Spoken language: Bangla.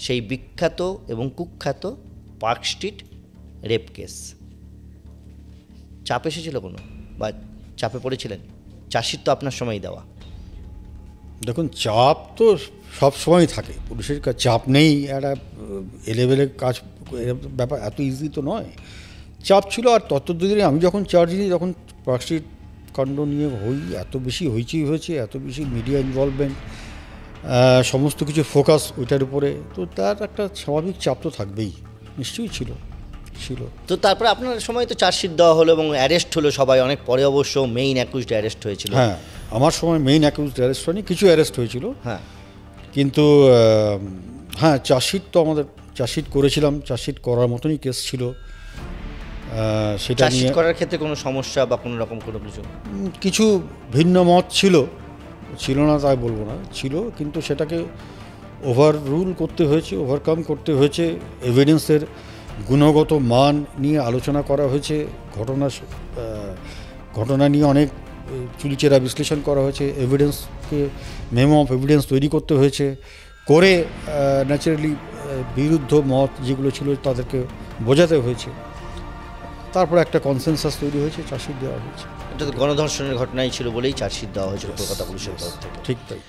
সেই বিখ্যাত এবং কুখ্যাত পার্ক স্ট্রিট রেপ কেস। চাপ এসেছিল কোনো, বা চাপে পড়েছিলেন? চার্জশিট তো আপনার সময়ই দেওয়া। দেখুন, চাপ তো সব সময় থাকে, পুলিশের চাপ নেই একটা এলেভেলের কাজ, ব্যাপার এত ইজি তো নয়। চাপ ছিল। আর ততদিনে আমি যখন চার্জ নিই তখন পার্ক স্ট্রিট কাণ্ড নিয়ে এত বেশি হইচই হয়েছে, এত বেশি মিডিয়া ইনভলভমেন্ট, সমস্ত কিছু ফোকাস ওইটার উপরে, তো তার একটা স্বাভাবিক চাপ তো থাকবেই, নিশ্চয়ই ছিল। তো তারপরে আপনার সময় তো চার্জশিট দেওয়া হলো এবং অ্যারেস্ট হলো সবাই, অনেক পরে অবশ্য মেইন অ্যাকিউজড অ্যারেস্ট হয়েছিল। হ্যাঁ, আমার সময় মেইন অ্যাকিউজড অ্যারেস্ট হয়নি, কিছু অ্যারেস্ট হয়েছিল। হ্যাঁ, কিন্তু হ্যাঁ, চার্জশিট তো আমাদের চার্জশিট করেছিলাম, চার্জশিট করার মতনই কেস ছিল। সেটা নিয়ে চার্জশিট করার ক্ষেত্রে কোনো সমস্যা বা কোনো রকম কোনো কিছু? কিছু ভিন্ন মত ছিল না তাই বলবো না, ছিল, কিন্তু সেটাকে ওভার রুল করতে হয়েছে, ওভারকাম করতে হয়েছে। এভিডেন্সের গুণগত মান নিয়ে আলোচনা করা হয়েছে, ঘটনা নিয়ে অনেক চুরিচেরা বিশ্লেষণ করা হয়েছে, এভিডেন্সকে মেমো অফ এভিডেন্স তৈরি করতে হয়েছে, করে ন্যাচারালি বিরুদ্ধ মত যেগুলো ছিল তাদেরকে বোঝাতে হয়েছে। তারপর একটা কনসেনসাস তৈরি হয়েছে, চার্জশিট দেওয়া হয়েছে। এটা তো গণধর্ষণের ঘটনাই ছিল বলেই চার্জশিট দেওয়া হয়েছিল কলকাতা পুলিশের তরফ থেকে। ঠিক তাই।